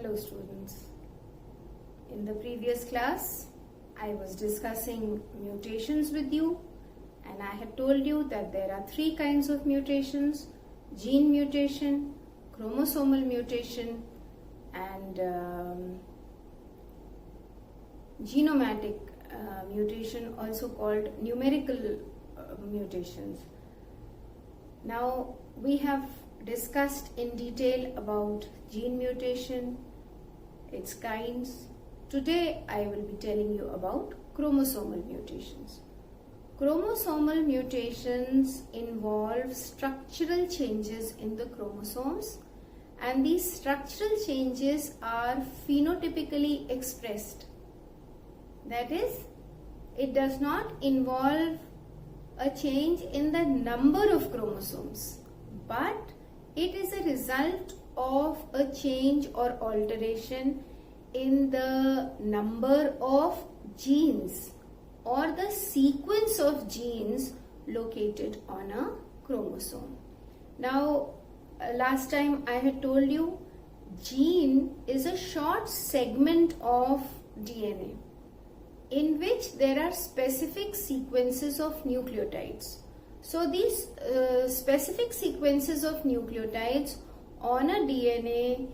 Hello students. In the previous class, I was discussing mutations with you, and I had told you that there are three kinds of mutations: gene mutation, chromosomal mutation, and genomatic mutation, also called numerical mutations. Now we have discussed in detail about gene mutation, its kinds. Today I will be telling you about chromosomal mutations. Chromosomal mutations involve structural changes in the chromosomes, and these structural changes are phenotypically expressed. That is, it does not involve a change in the number of chromosomes, but it is a result of a change or alteration in the number of genes or the sequence of genes located on a chromosome. Now, last time I had told you, gene is a short segment of DNA in which there are specific sequences of nucleotides. So these specific sequences of nucleotides on a DNA,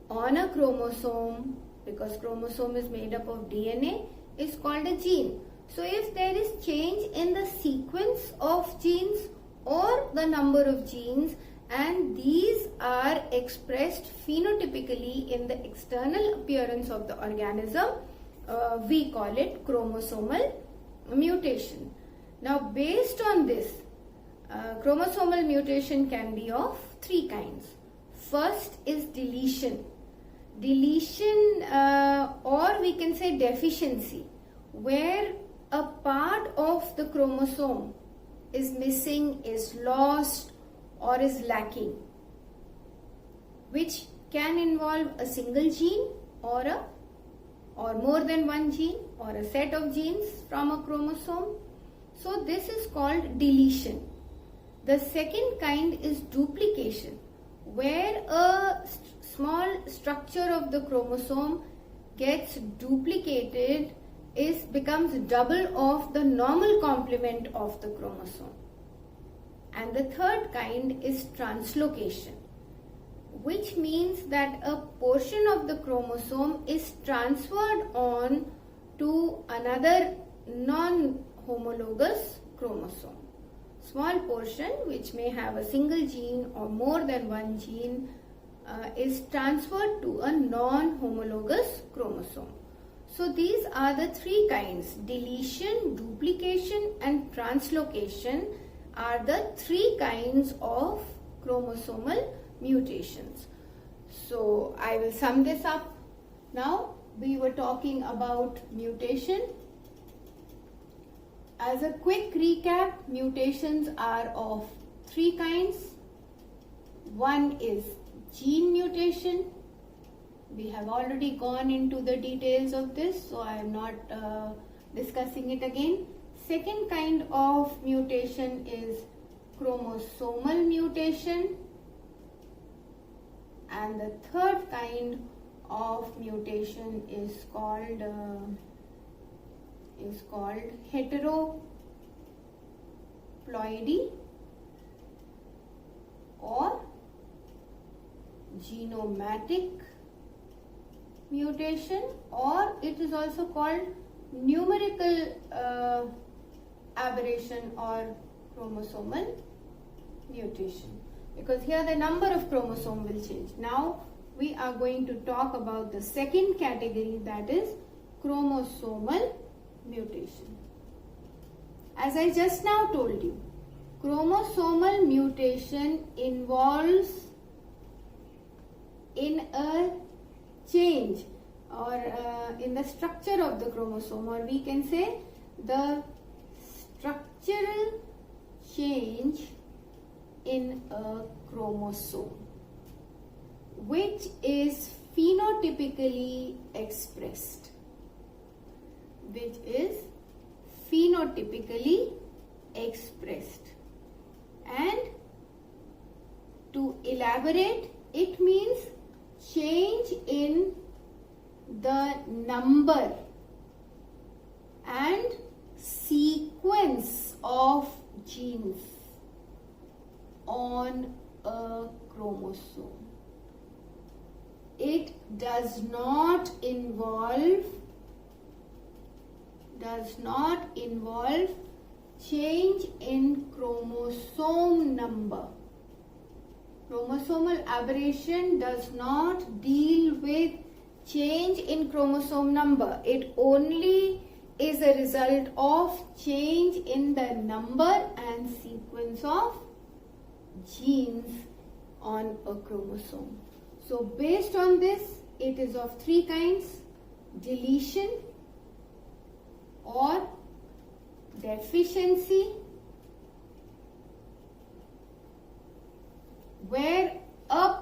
on a chromosome, because chromosome is made up of DNA, is called a gene. So if there is change in the sequence of genes or the number of genes, and these are expressed phenotypically in the external appearance of the organism, we call it chromosomal mutation. Now, based on this, chromosomal mutation can be of three kinds. First is deletion. Deletion, or we can say deficiency, where a part of the chromosome is missing, is lost, or is lacking, which can involve a single gene or more than one gene or a set of genes from a chromosome. So this is called deletion. The second kind is duplication, where a small structure of the chromosome gets duplicated, becomes double of the normal complement of the chromosome. And the third kind is translocation, which means that a portion of the chromosome is transferred on to another non-homologous chromosome. Small portion, which may have a single gene or more than one gene, is transferred to a non-homologous chromosome. So these are the three kinds: deletion, duplication, and translocation are the three kinds of chromosomal mutations. So I will sum this up. Now, we were talking about mutation. As a quick recap, mutations are of three kinds. One is gene mutation. We have already gone into the details of this, so I am not discussing it again. Second kind of mutation is chromosomal mutation. And the third kind of mutation is called heteroploidy or genomatic mutation, or it is also called numerical aberration or chromosomal mutation, because here the number of chromosome will change. Now we are going to talk about the second category, that is chromosomal mutation. As I just now told you, chromosomal mutation involves in a change or in the structure of the chromosome, or we can say the structural change in a chromosome, which is phenotypically expressed, and to elaborate, it means change in number and sequence of genes on a chromosome. It does not involve change in chromosome number. Chromosomal aberration does not deal with change in chromosome number. It only is a result of change in the number and sequence of genes on a chromosome. So based on this, it is of three kinds: deletion or deficiency, where a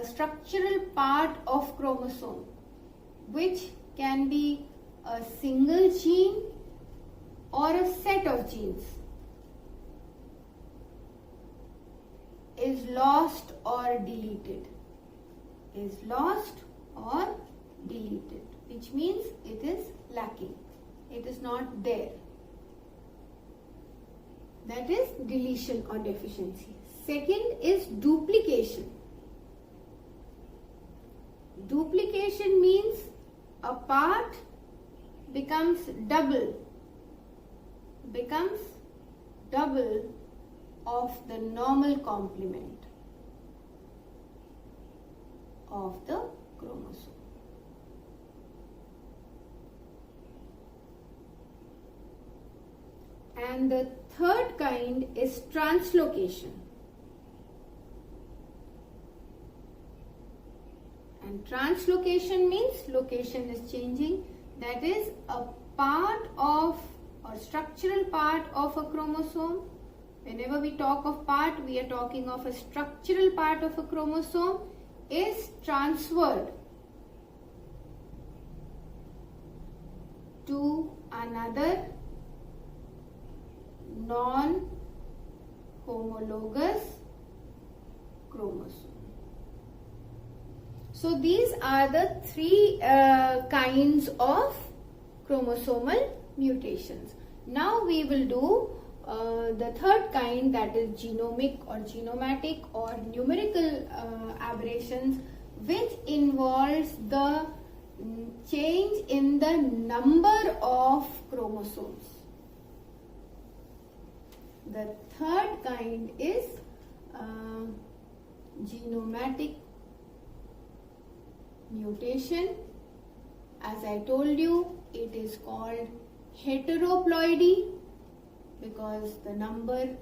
structural part of chromosome, which can be a single gene or a set of genes, is lost or deleted. Which means it is lacking. It is not there. That is deletion or deficiency. Second is duplication. Duplication means a part becomes double of the normal complement of the chromosome. And the third kind is translocation. And translocation means location is changing. That is a part of or structural part of a chromosome. Whenever we talk of part, we are talking of a structural part of a chromosome is transferred to another non-homologous chromosome. So these are the three kinds of chromosomal mutations. Now we will do the third kind, that is genomic or genomatic or numerical aberrations, which involves the change in the number of chromosomes. The third kind is genomatic mutation. As I told you, it is called heteroploidy because the number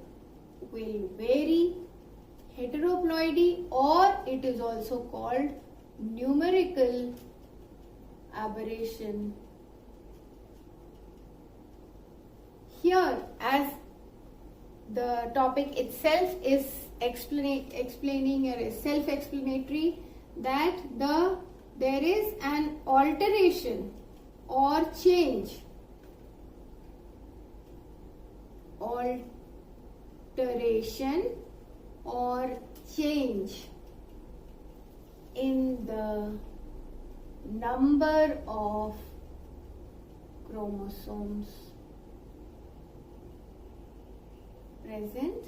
will vary. Heteroploidy, or it is also called numerical aberration. Here, as the topic itself is explaining or is self-explanatory, that there is an alteration or change in the number of chromosomes present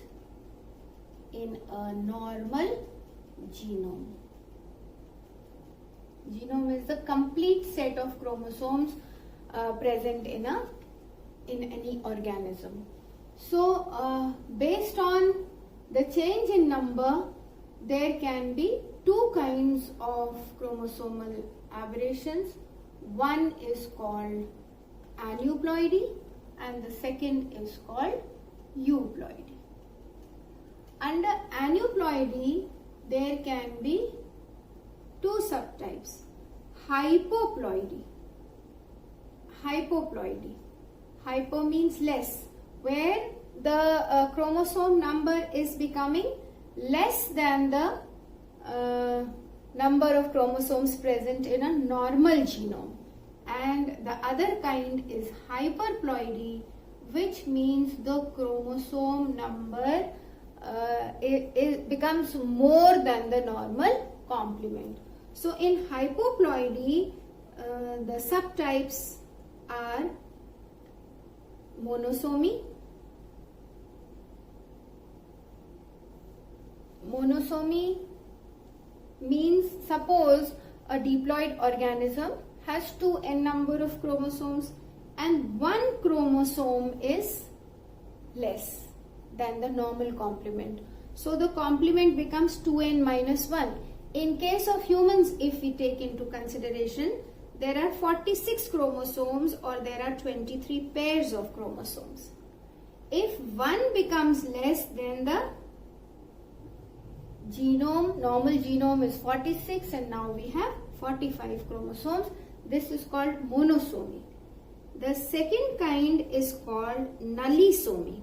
in a normal genome. Genome is the complete set of chromosomes present in any organism. So, based on the change in number, there can be two kinds of chromosomal aberrations. One is called aneuploidy and the second is called euploidy. Under aneuploidy, there can be two subtypes: hypoploidy. Hypo means less, where the chromosome number is becoming less than the number of chromosomes present in a normal genome. And the other kind is hyperploidy, which means the chromosome number it becomes more than the normal complement. So in hypoploidy, the subtypes are monosomy. Monosomy means, suppose a diploid organism has 2n number of chromosomes and one chromosome is less than the normal complement. So the complement becomes 2n minus 1. In case of humans, if we take into consideration, there are 46 chromosomes or there are 23 pairs of chromosomes. If one becomes less, then the genome, normal genome is 46 and now we have 45 chromosomes. This is called monosomy. The second kind is called nullisomy,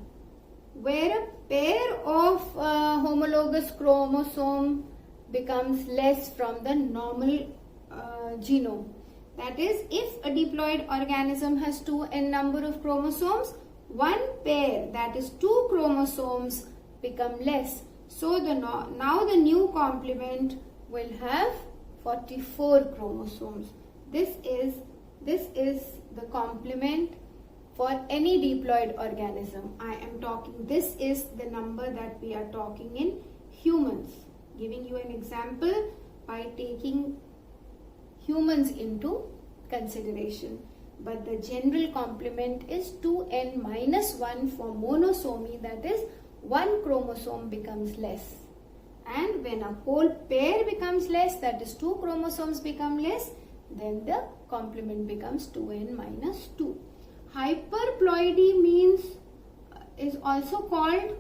where a pair of homologous chromosome becomes less from the normal genome. That is, if a diploid organism has 2n number of chromosomes, one pair, that is 2 chromosomes, become less. So now the new complement will have 44 chromosomes. This is the complement for any diploid organism. I am talking, this is the number that we are talking in humans. Giving you an example by taking humans into consideration. But the general complement is 2n minus 1 for monosomy, that is, one chromosome becomes less. And when a whole pair becomes less, that is 2 chromosomes become less, then the complement becomes 2n minus 2. Hyperploidy means, is also called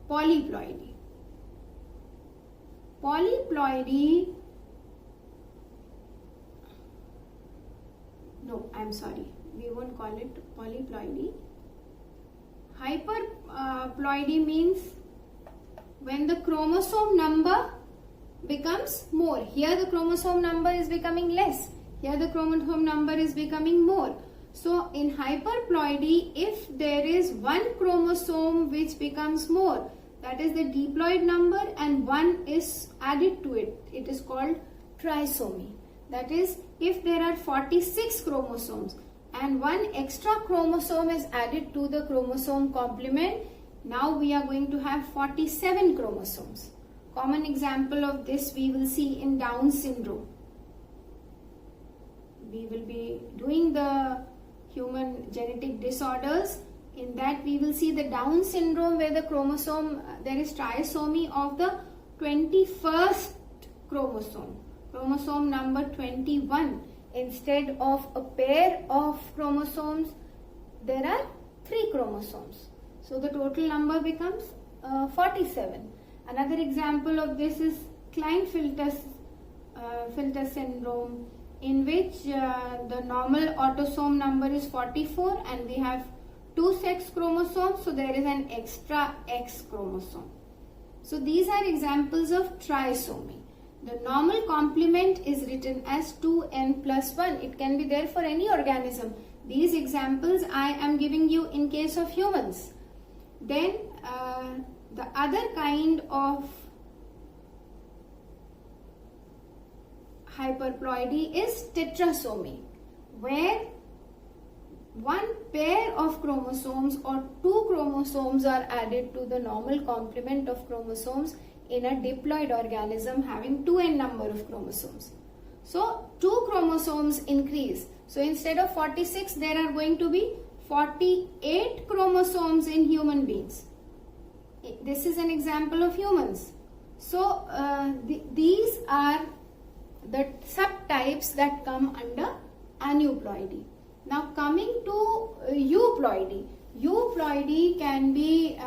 polyploidy. Polyploidy, no, I'm sorry, we won't call it polyploidy. Hyperploidy means when the chromosome number becomes more. Here the chromosome number is becoming less. Here the chromosome number is becoming more. So in hyperploidy, if there is one chromosome which becomes more, that is the diploid number, and one is added to it, it is called trisomy. That is, if there are 46 chromosomes and one extra chromosome is added to the chromosome complement, now we are going to have 47 chromosomes. Common example of this we will see in Down syndrome. We will be doing the human genetic disorders. In that we will see the Down syndrome, where the chromosome, there is trisomy of the 21st chromosome, chromosome number 21. Instead of a pair of chromosomes, there are 3 chromosomes. So the total number becomes 47. Another example of this is Klinefelter syndrome, in which the normal autosome number is 44 and we have 2 sex chromosomes, so there is an extra X chromosome. So these are examples of trisomy. The normal complement is written as 2n plus 1. It can be there for any organism. These examples I am giving you in case of humans. Then the other kind of hyperploidy is tetrasomy, where one pair of chromosomes or 2 chromosomes are added to the normal complement of chromosomes in a diploid organism having 2n number of chromosomes. So 2 chromosomes increase. So instead of 46, there are going to be 48 chromosomes in human beings. This is an example of humans. So these are the subtypes that come under aneuploidy. Now coming to euploidy. Euploidy can be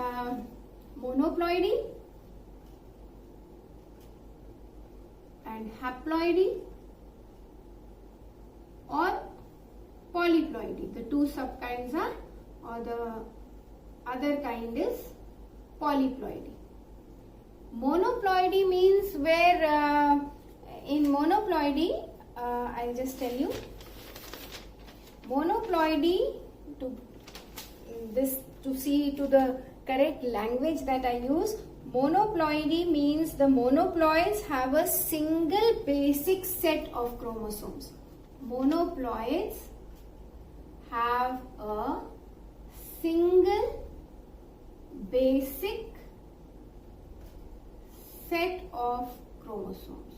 monoploidy and haploidy or polyploidy. The 2 subkinds are, or the other kind is polyploidy. Monoploidy means where in monoploidy, I'll just tell you, monoploidy, to see to the correct language that I use, Monoploidy means the monoploids have a single basic set of chromosomes. Monoploids have a single basic set of chromosomes.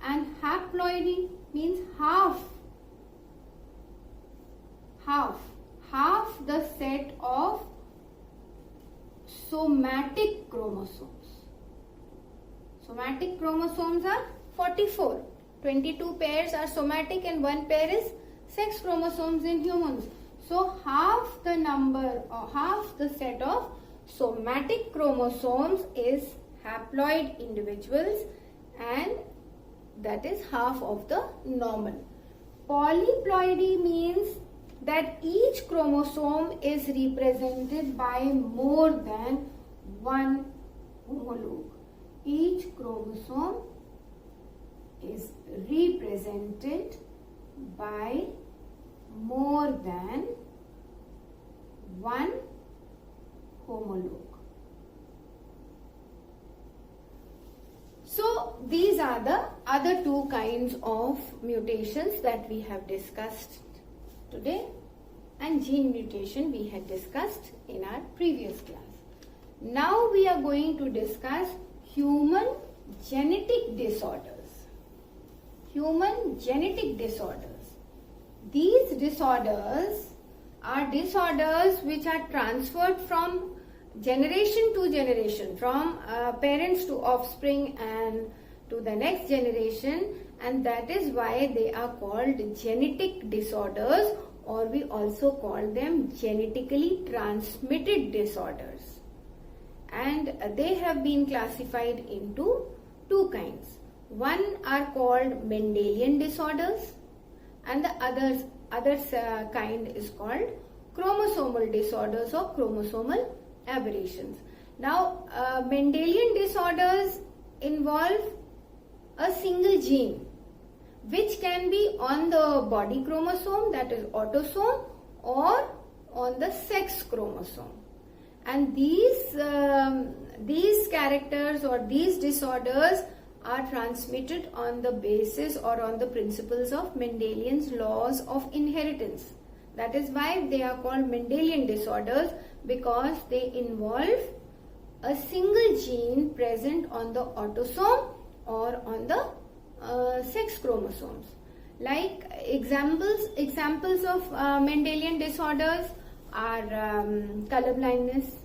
And haploidy means half the set of somatic chromosomes. Somatic chromosomes are 44. 22 pairs are somatic and 1 pair is sex chromosomes in humans. So half the number or half the set of somatic chromosomes is haploid individuals, and that is half of the normal. Polyploidy means that each chromosome is represented by more than one homologue. Each chromosome is represented by more than one homologue. So these are the other two kinds of mutations that we have discussed today, and gene mutation we had discussed in our previous class. Now we are going to discuss human genetic disorders. Human genetic disorders. These disorders are disorders which are transferred from generation to generation, from parents to offspring and to the next generation, and that is why they are called genetic disorders, or we also call them genetically transmitted disorders. And they have been classified into two kinds. One are called Mendelian disorders, and the other kind is called chromosomal disorders or chromosomal aberrations. Now, Mendelian disorders involve a single gene which can be on the body chromosome, that is autosome, or on the sex chromosome. And these characters or these disorders are transmitted on the basis or on the principles of Mendelian's laws of inheritance. That is why they are called Mendelian disorders, because they involve a single gene present on the autosome or on the sex chromosomes. Like examples of Mendelian disorders are color blindness,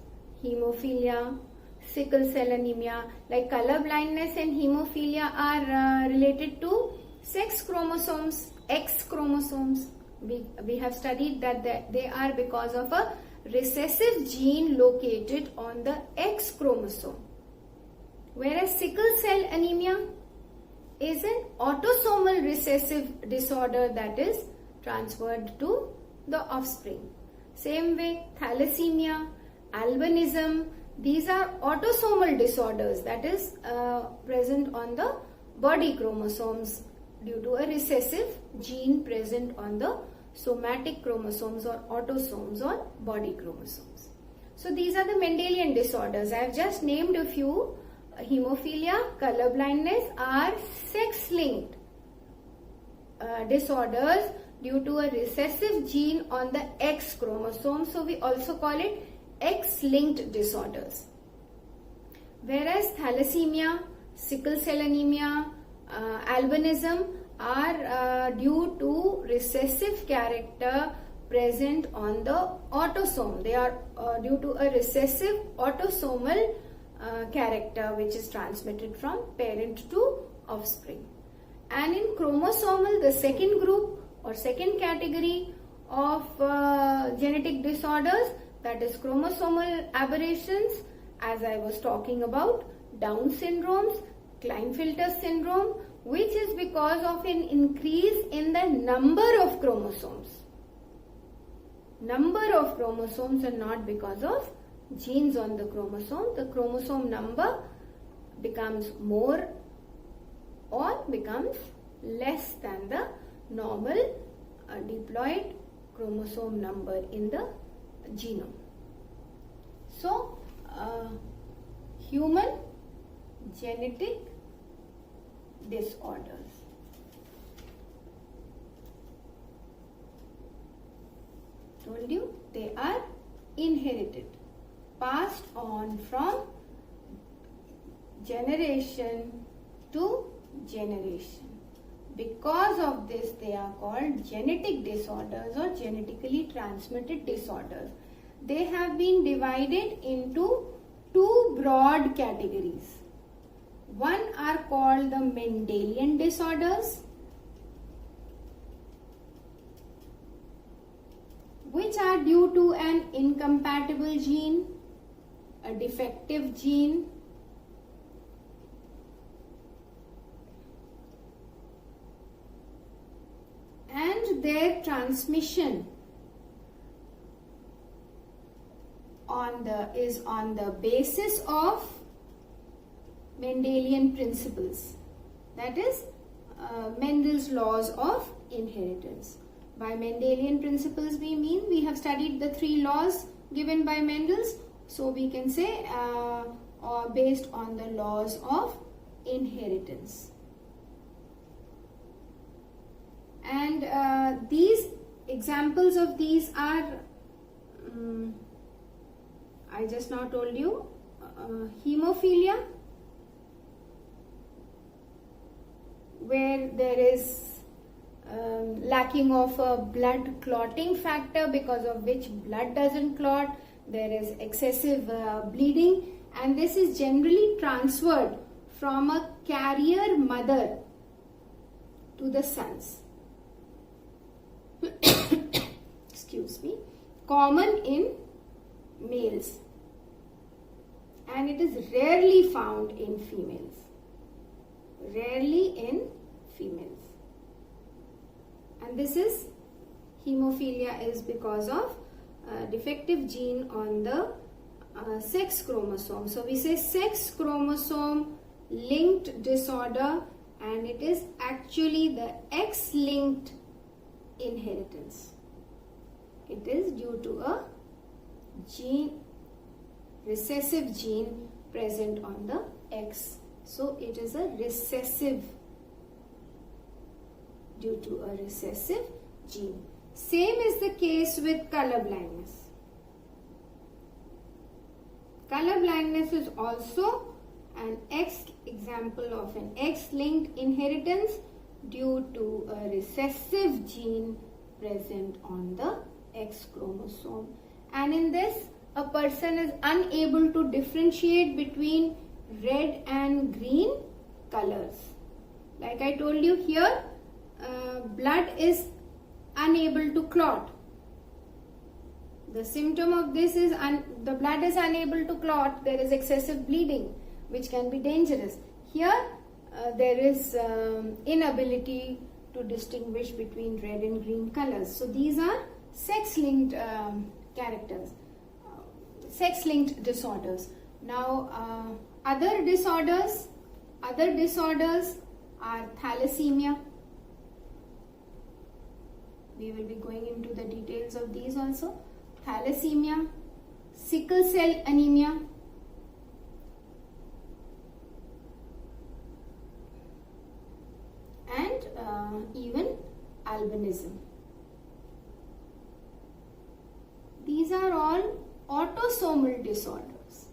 hemophilia, sickle cell anemia. Like color blindness and hemophilia are related to sex chromosomes, X chromosomes. We have studied that they are because of a recessive gene located on the X chromosome. Whereas sickle cell anemia is an autosomal recessive disorder that is transferred to the offspring. Same way, thalassemia, albinism, these are autosomal disorders that is present on the body chromosomes due to a recessive gene present on the somatic chromosomes or autosomes or body chromosomes. So these are the Mendelian disorders. I have just named a few. Hemophilia, color blindness are sex-linked disorders due to a recessive gene on the X chromosome. So we also call it X-linked disorders. Whereas thalassemia, sickle cell anemia, albinism are due to recessive character present on the autosome. They are due to a recessive autosomal character which is transmitted from parent to offspring. And in chromosomal, the second group or second category of genetic disorders, that is chromosomal aberrations, as I was talking about, Down syndromes, Klinefelter syndrome, which is because of an increase in the number of chromosomes. Number of chromosomes and not because of genes on the chromosome. The chromosome number becomes more or becomes less than the normal diploid chromosome number in the genome. So, human genetic disorders. Told you they are inherited, passed on from generation to generation. Because of this, they are called genetic disorders or genetically transmitted disorders. They have been divided into two broad categories. One are called the Mendelian disorders, which are due to an incompatible gene, a defective gene, and their transmission is on the basis of Mendelian principles, that is Mendel's laws of inheritance. By Mendelian principles we have studied the three laws given by Mendel's, so we can say based on the laws of inheritance. And these examples of these are, I just now told you, hemophilia, where there is lacking of a blood clotting factor, because of which blood doesn't clot. There is excessive bleeding, and this is generally transferred from a carrier mother to the sons. Excuse me. Common in males, and it is rarely found in females. Rarely in females. And this is, hemophilia is because of defective gene on the sex chromosome. So we say sex chromosome linked disorder, and it is actually the X-linked inheritance. It is due to a gene, recessive gene present on the X. So it is a recessive, due to a recessive gene. Same is the case with color blindness. Color blindness is also an example of an X-linked inheritance due to a recessive gene present on the X chromosome. And in this, a person is unable to differentiate between red and green colors. Like I told you here, blood is unable to clot. The symptom of this is the blood is unable to clot. There is excessive bleeding, which can be dangerous. Here there is inability to distinguish between red and green colors. So these are sex-linked characters, sex-linked disorders. Now other disorders are thalassemia. We will be going into the details of these also. Thalassemia, sickle cell anemia, and even albinism. These are all autosomal disorders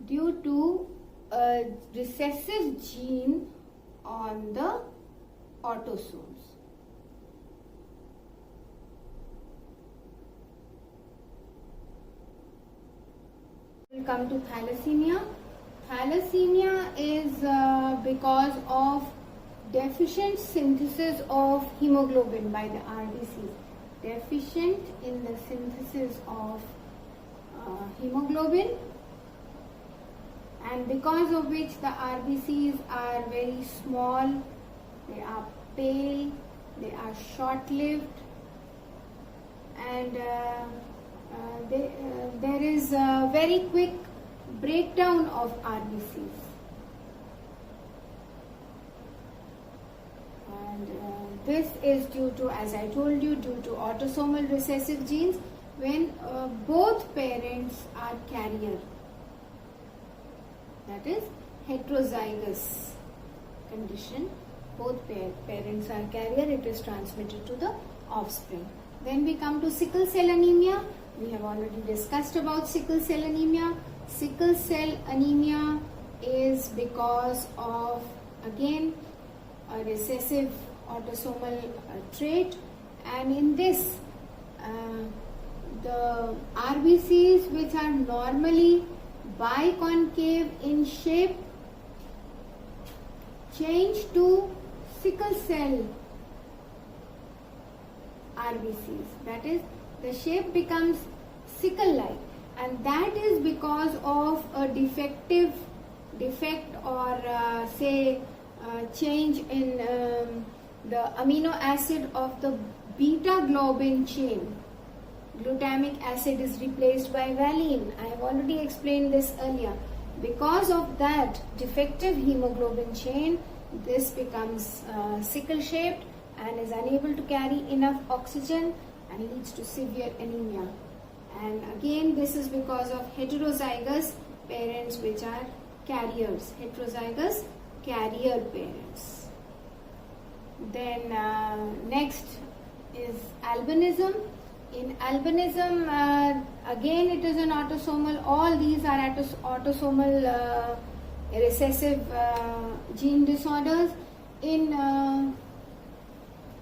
due to a recessive gene on the autosomes. We'll come to thalassemia. Thalassemia is because of deficient synthesis of hemoglobin by the RBCs. Deficient in the synthesis of hemoglobin, and because of which the RBCs are very small, they are pale, they are short-lived, and there is a very quick breakdown of RBCs. And this is due to, as I told you, due to autosomal recessive genes when both parents are carrier. that is heterozygous condition. Both parents are carrier, it is transmitted to the offspring. Then we come to sickle cell anemia. We have already discussed about sickle cell anemia. Sickle cell anemia is because of, again, a recessive autosomal trait, and in this the RBCs, which are normally biconcave in shape, change to sickle cell RBCs. That is, the shape becomes sickle-like, and that is because of a defect or change in the amino acid of the beta globin chain. Glutamic acid is replaced by valine. I have already explained this earlier. Because of that defective hemoglobin chain, this becomes sickle shaped and is unable to carry enough oxygen and leads to severe anemia. And again, this is because of heterozygous parents, which are carriers, heterozygous carrier parents. Then next is albinism. In albinism, again it is an autosomal, all these are autosomal recessive gene disorders. In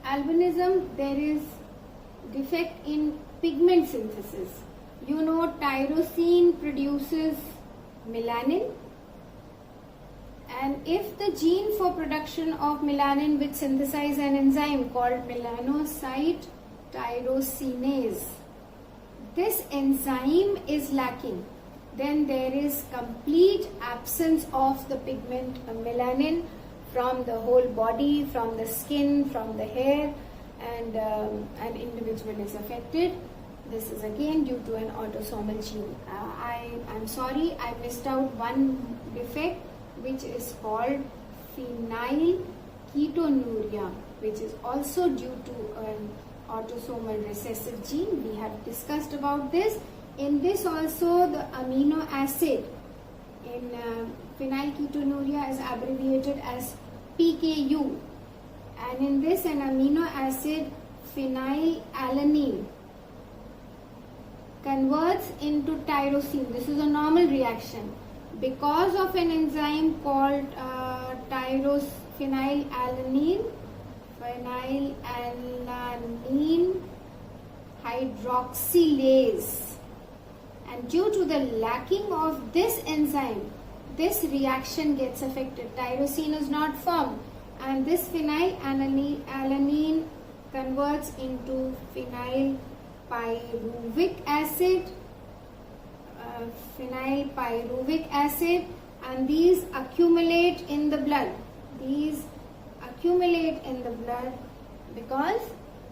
albinism, there is defect in pigment synthesis. You know, tyrosine produces melanin, and if the gene for production of melanin which synthesize an enzyme called melanocyte tyrosinase, this enzyme is lacking, then there is complete absence of the pigment melanin from the whole body, from the skin, from the hair, and an individual is affected. This is again due to an autosomal gene. I'm sorry, I missed out one defect, which is called phenylketonuria, which is also due to an autosomal recessive gene. We have discussed about this. In this also, the amino acid in phenylketonuria is abbreviated as PKU, and in this an amino acid phenylalanine converts into tyrosine. This is a normal reaction. Because of an enzyme called phenylalanine hydroxylase, and due to the lacking of this enzyme, this reaction gets affected. Tyrosine is not formed, and this phenylalanine converts into phenylpyruvic acid, and these accumulate in the blood. Because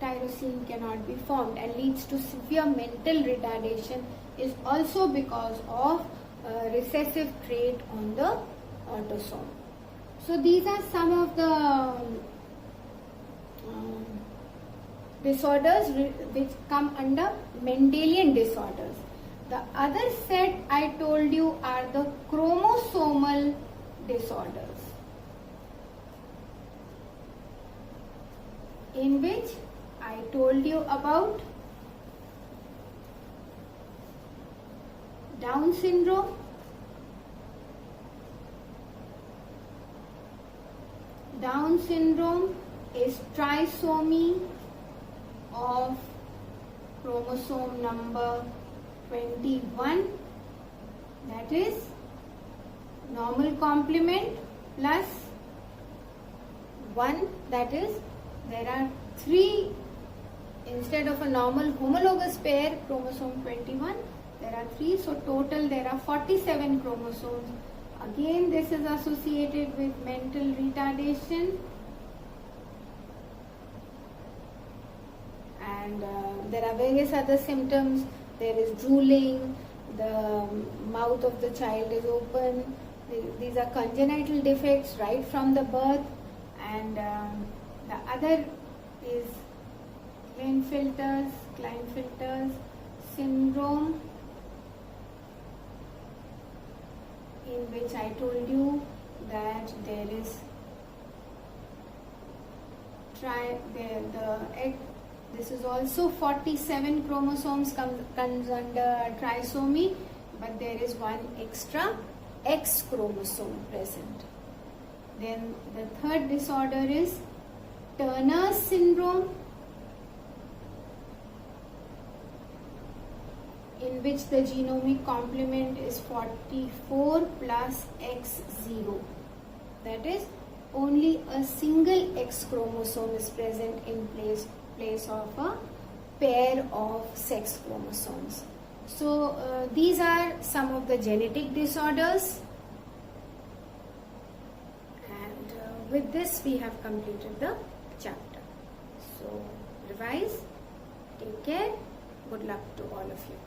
tyrosine cannot be formed and leads to severe mental retardation, is also because of recessive trait on the autosome. So these are some of the disorders which come under Mendelian disorders. The other set I told you are the chromosomal disorders, in which I told you about Down syndrome, Down syndrome is trisomy of chromosome number 21, that is normal complement plus 1, that is there are 3 instead of a normal homologous pair, chromosome 21, there are 3, so total there are 47 chromosomes. Again, this is associated with mental retardation, and there are various other symptoms. There is drooling, the mouth of the child is open. These are congenital defects right from the birth, and the other is Klinefelter's syndrome, in which I told you that there is this is also 47 chromosomes comes under trisomy, but there is one extra X chromosome present. Then the third disorder is Turner's syndrome, in which the genomic complement is 44 plus X0. That is, only a single X chromosome is present in place of a pair of sex chromosomes. So these are some of the genetic disorders, and with this we have completed the chapter. So revise, take care, good luck to all of you.